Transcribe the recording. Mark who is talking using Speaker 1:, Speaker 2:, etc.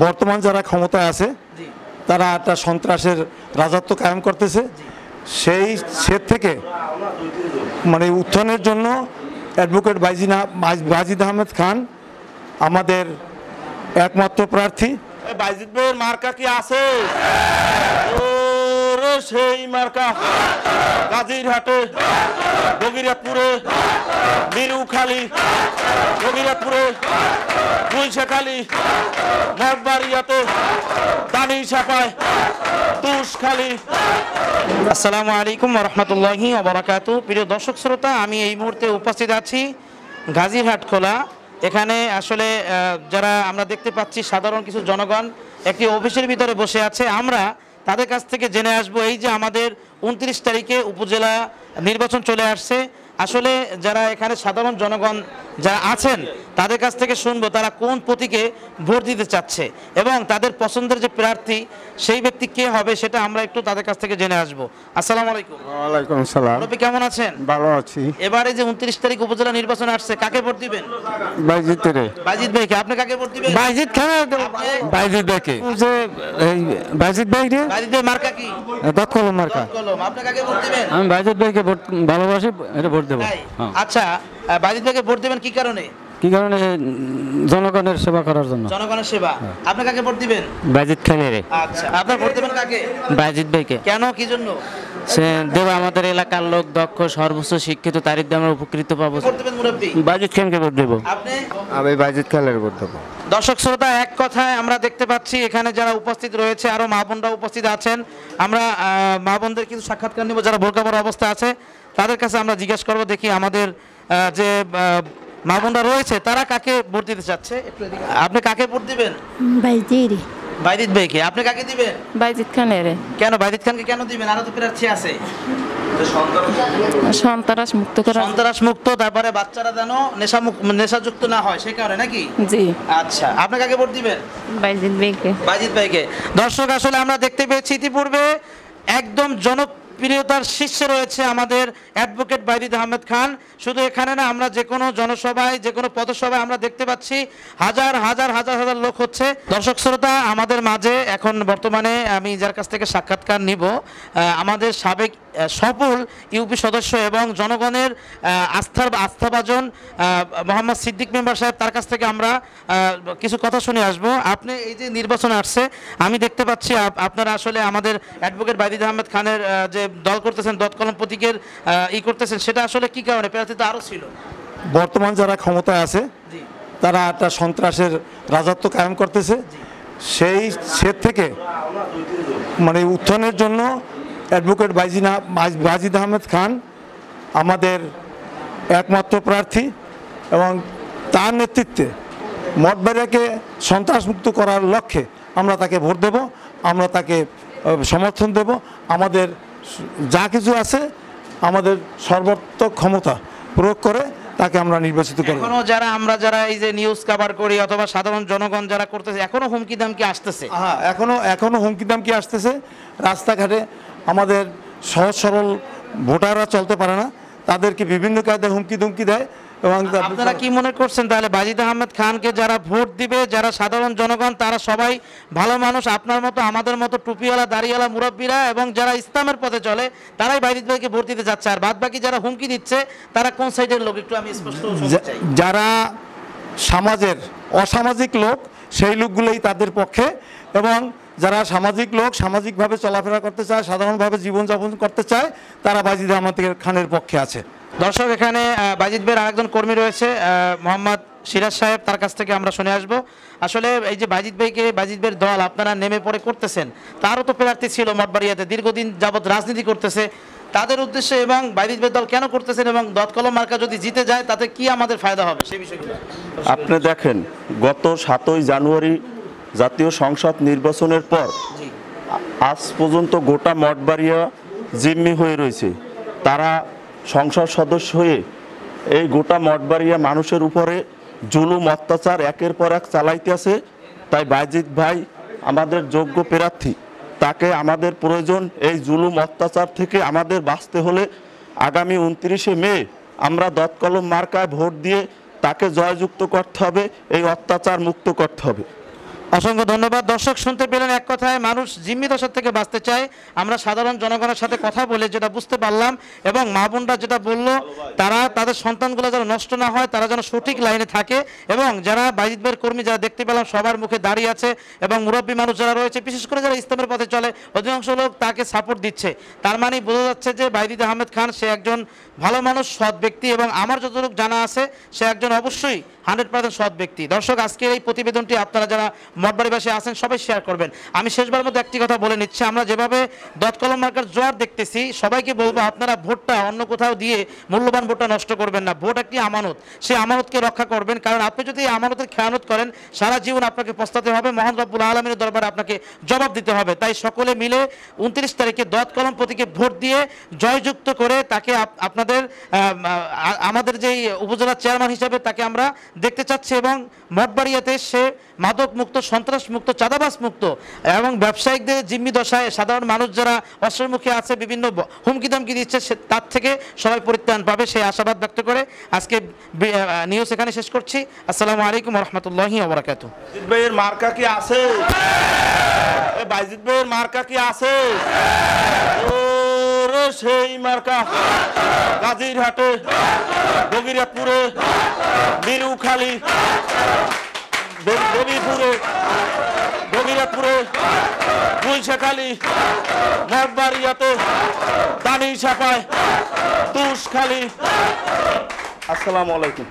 Speaker 1: বর্তমান যারা ক্ষমতায় আছে তারা একটা সন্ত্রাসের রাজত্ব কায়েম করতেছে। সেই সেট থেকে মানে উত্থানের জন্য অ্যাডভোকেট বাজিদ আহমেদ খান আমাদের একমাত্র প্রার্থী।
Speaker 2: বাজিদ ভাইয়ের মার্কা কি আছে? সেই মার্কা গাজীরহাটে, বগিরাপুরে, মিরুখালী, বগিরাপুরে, গুলশাখালী, নটবাড়িয়াতে, দানিশাপায়, তুষখালী। আসসালামু আলাইকুম ওয়া রাহমাতুল্লাহি ওয়া বারাকাতুহু। প্রিয় দর্শক শ্রোতা, আমি এই মুহূর্তে উপস্থিত আছি গাজীরহাট খোলা। এখানে আসলে যারা আমরা দেখতে পাচ্ছি সাধারণ কিছু জনগণ একটি অফিসের ভিতরে বসে আছে। আমরা তাদের কাছ থেকে জেনে আসবো এই যে আমাদের 29 তারিখে উপজেলা নির্বাচন চলে আসছে, আসলে যারা এখানে সাধারণ জনগণ যারা আছেন তাদের কাছ থেকে শুনবো তারা কোন প্রতীকে ভোট দিতে চাচ্ছে এবং তাদের পছন্দের যে প্রার্থী সেই ব্যক্তি কে হবে সেটা আমরা একটু তাদের কাছ থেকে জেনে আসবো। আসসালামু আলাইকুম।
Speaker 3: ওয়ালাইকুম আসসালাম।
Speaker 2: আপনি কেমন আছেন?
Speaker 3: ভালো আছি।
Speaker 2: এবারে যে 29 তারিখ উপজেলা নির্বাচন আসছে, কাকে ভোট দিবেন? বাজিদ ভাইকে। আপনি কাকে ভোট দিবেন?
Speaker 3: বাজিদ খান। বাজিদ ভাইকে। যে এই বাজিদ ভাই রে।
Speaker 2: বাজিদ ভাই মার্কা কি?
Speaker 3: দখলম মার্কা।
Speaker 2: দখলম। আপনি কাকে ভোট দিবেন?
Speaker 3: আমি বাজিদ ভাইকে ভোট ভালোবাসি, এটা ভোট দেব।
Speaker 2: আচ্ছা, বাজিদ ভাইকে ভোট দিবেন কি কারণে?
Speaker 3: কি কারণে? জনগণের সেবা করার জন্য।
Speaker 2: জনগণের সেবা। আপনি কাকে ভোট দিবেন?
Speaker 3: বাজিদ খানের।
Speaker 2: আচ্ছা, আপনি ভোট দিবেন কাকে?
Speaker 3: বাজিদ ভাইকে।
Speaker 2: কেন, কি জন্য?
Speaker 3: সে দেব আমাদের এলাকার লোক, দক্ষ, সর্বোচ্চ শিক্ষিত, তার দিয়ে আমরা উপকৃত পাবো।
Speaker 2: ভোট দিবেন মুরব্বি?
Speaker 3: বাজিদ খানকে ভোট দেব।
Speaker 2: আপনি?
Speaker 3: আমি বাজিদ খানের ভোট দেব।
Speaker 2: দর্শক শ্রোতা, এক কথায় আমরা দেখতে পাচ্ছি এখানে যারা উপস্থিত রয়েছে আরো মা বোনরা উপস্থিত আছেন। আমরা মা বোনদের কিছু সাক্ষাৎকার নিব যারা বোরকা পরা অবস্থা আছে, তাদের কাছে আমরা জিজ্ঞেস করবো দেখি আমাদের যে মা বোনরা রয়েছে তারা কাকে ভোট দিতে চাচ্ছে। আপনি কাকে ভোট দিবেন? বাইজিদ ভাইকে। আপনি কাকে দিবেন?
Speaker 4: বাজিদ খানের।
Speaker 2: কেন বাইজিদ খানকে কেন দিবেন? আরো তো প্রার্থী আছে।
Speaker 4: সন্ত্রাস মুক্ত করা।
Speaker 2: সন্ত্রাস মুক্ত, তারপরে বাচ্চারা যেন নেশাযুক্ত না হয় সেই কারণে নাকি?
Speaker 4: জি।
Speaker 2: আচ্ছা, আপনি কাকে ভোট দিবেন?
Speaker 4: বাজিদ ভাইকে।
Speaker 2: বাজিদ ভাইকে। দর্শক, আসলে আমরা দেখতে পেয়েছি ইতিপূর্বে একদম জনপ্রিয়তার শীর্ষে রয়েছে আমাদের অ্যাডভোকেট বাজিদ আহমেদ খান। শুধু এখানে না, আমরা যে কোনো জনসভায়, যে কোনো পথসভায় আমরা দেখতে পাচ্ছি হাজার হাজার হাজার হাজার লোক হচ্ছে। দর্শক শ্রোতা, আমাদের মাঝে এখন বর্তমানে আমি যার কাছ থেকে সাক্ষাৎকার নিব আমাদের সাবেক সফল ইউপি সদস্য এবং জনগণের আস্থাভাজন মোহাম্মদ সিদ্দিক মেম্বার সাহেব, তার কাছ থেকে আমরা কিছু কথা শুনে আসব। আপনি এই যে নির্বাচন আসছে, আমি দেখতে পাচ্ছি আপনারা আসলে আমাদের অ্যাডভোকেট বাজিদ আহমেদ খানের যে দল করতেছেন, দতকলম প্রতীকের করতেছেন, সেটা আসলে কি কারণে? প্রার্থী তো আরও ছিল।
Speaker 1: বর্তমান যারা ক্ষমতায় আছে তারা একটা সন্ত্রাসের রাজত্ব কায়েম করতেছে। সেই সেট থেকে মানে উত্থানের জন্য অ্যাডভোকেট বাজিদ আহমেদ খান আমাদের একমাত্র প্রার্থী এবং তার নেতৃত্বে মঠবাড়িয়াকে সন্ত্রাসমুক্ত করার লক্ষ্যে আমরা তাকে ভোট দেব, আমরা তাকে সমর্থন দেব। আমাদের যা কিছু আছে আমাদের সর্বাত্মক ক্ষমতা প্রয়োগ করে তাকে আমরা নির্বাচিত করব।
Speaker 2: এখনো যারা এই যে নিউজ কভার করি অথবা সাধারণ জনগণ যারা করতেছে, এখনো হুমকি দামকি আসতেছে।
Speaker 1: হ্যাঁ, এখনো হুমকি দামকি আসতেছে। রাস্তাঘাটে আমাদের সহজ সরল ভোটাররা চলতে পারে না, তাদেরকে বিভিন্ন কায়দায় হুমকি ধমকি দেয়। এবং
Speaker 2: আপনারা কি মনে করছেন তাহলে বাজিদ আহমেদ খানকে যারা ভোট দিবে, যারা সাধারণ জনগণ, তারা সবাই ভালো মানুষ, আপনার মতো আমাদের মতো টুপিওয়ালা দাড়িওয়ালা মুরব্বীরা এবং যারা ইসলামের পথে চলে তারাই বাজিদ ভাইকে ভোট দিতে যাচ্ছে? আর বাদ বাকি যারা হুমকি দিচ্ছে তারা কোন সাইডের লোক একটু আমি স্পষ্ট শুনতে চাই।
Speaker 1: যারা সমাজের অসামাজিক লোক সেই লোকগুলোই তাদের পক্ষে, এবং যারা সামাজিক লোক, সামাজিকভাবে চলাফেরা করতে চায়, সাধারণভাবে জীবনযাপন করতে চায়, তারা বাজিদ আহমেদ খানের পক্ষে আছে।
Speaker 2: দর্শক, এখানে বাজিদ ভাইয়ের আরেকজন কর্মী রয়েছে মোহাম্মদ সিরাজ সাহেব, তার কাছ থেকে আমরা শুনে আসবো। আসলে এই যে বাজিদ ভাইয়ের দল আপনারা নেমে পড়ে করতেছেন, তারও তো প্রার্থী ছিল মঠবাড়িয়াতে, দীর্ঘদিন যাবৎ রাজনীতি করতেছে, তাদের উদ্দেশ্যে এবং বাজিদ ভাইয়ের দল কেন করতেছেন এবং দতকলম মার্কা যদি জিতে যায় তাতে কি আমাদের ফায়দা হবে সেই বিষয়গুলো
Speaker 5: আপনি দেখেন। গত 7ই জানুয়ারি জাতীয় সংসদ নির্বাচনের পর আজ পর্যন্ত গোটা মঠবাড়িয়া জিম্মি হয়ে রয়েছে। তারা সংসদ সদস্য হয়ে এই গোটা মঠবাড়িয়া মানুষের উপরে জুলুম অত্যাচার একের পর এক চালাইতে আছে। তাই বাজিদ ভাই আমাদের যোগ্য প্রার্থী, তাকে আমাদের প্রয়োজন। এই জুলুম অত্যাচার থেকে আমাদের বাঁচতে হলে আগামী 29শে মে আমরা দতকলম মার্কায় ভোট দিয়ে তাকে জয়যুক্ত করতে হবে, এই অত্যাচার মুক্ত করতে হবে।
Speaker 6: অসংখ্য ধন্যবাদ। দর্শক শুনতে পেলেন, এক কথায় মানুষ জিম্মি দশার থেকে বাঁচতে চায়। আমরা সাধারণ জনগণের সাথে কথা বলে যেটা বুঝতে পারলাম, এবং মা বোনরা যেটা বললো, তারা তাদের সন্তানগুলো যেন নষ্ট না হয়, তারা যেন সঠিক লাইনে থাকে, এবং যারা বাইজিদ ভাইয়ের কর্মী যারা দেখতে পেলাম সবার মুখে দাঁড়িয়ে আছে, এবং মুরব্বী মানুষ যারা রয়েছে, বিশেষ করে যারা ইসলামের পথে চলে, অধিকাংশ লোক তাকে সাপোর্ট দিচ্ছে। তার মানে বোঝা যাচ্ছে যে বাইজিদ আহমেদ খান সে একজন ভালো মানুষ, সৎ ব্যক্তি, এবং আমার যতটুকু জানা আছে সে একজন অবশ্যই 100% সৎ ব্যক্তি। দর্শক, আজকের এই প্রতিবেদনটি আপনারা যারা মঠবাড়িবাসী আছেন সবাই শেয়ার করবেন। আমি শেষবার মধ্যে একটি কথা বলে নিচ্ছি, আমরা যেভাবে দত কলম মার্কার জোয়ার দেখতেছি, সবাইকে বলবো আপনারা ভোটটা অন্য কোথাও দিয়ে মূল্যবান ভোটটা নষ্ট করবেন না। ভোট একটি আমানত, সেই আমানতকে রক্ষা করবেন, কারণ আপনি যদি এই আমানতের খেয়ানত করেন সারা জীবন আপনাকে পস্তাতে হবে, মহান রব্বুল আলমীর দরবারে আপনাকে জবাব দিতে হবে। তাই সকলে মিলে 29 তারিখে দত কলম প্রতীকে ভোট দিয়ে জয়যুক্ত করে তাকে আপনাদের আমাদের যেই উপজেলা চেয়ারম্যান হিসাবে তাকে আমরা দেখতে চাচ্ছি, এবং মঠবাড়িয়াতে সে মাদক মুক্ত, সন্ত্রাস মুক্ত, চাঁদাবাস মুক্ত, এবং ব্যবসায়িকদের জিম্মি দশায় সাধারণ মানুষ যারা অস্ত্রের মুখে আছে, বিভিন্ন হুমকি দামকি দিচ্ছে, তার থেকে সবাই পরিত্রাণ পাবে সেই আশাবাদ ব্যক্ত করে আজকে নিউজ এখানে শেষ করছি। আসসালামু আলাইকুম রহমতুল্লাহি ওয়া বারাকাতুহু।
Speaker 2: বাইজিদ ভাইয়ের মার্কা কি আছে? বাইজিদ ভাইয়ের মার্কা কি আছে? ওরে সেই মার্কা গাজীরহাটে, বগিরাপুরে, মিরুখালী, দেবীপুরে, বগিরাপুরে, গুলশাখালী, মঠবাড়িয়াতে, দানিশাপায়, তুষখালী। আসসালামু আলাইকুম।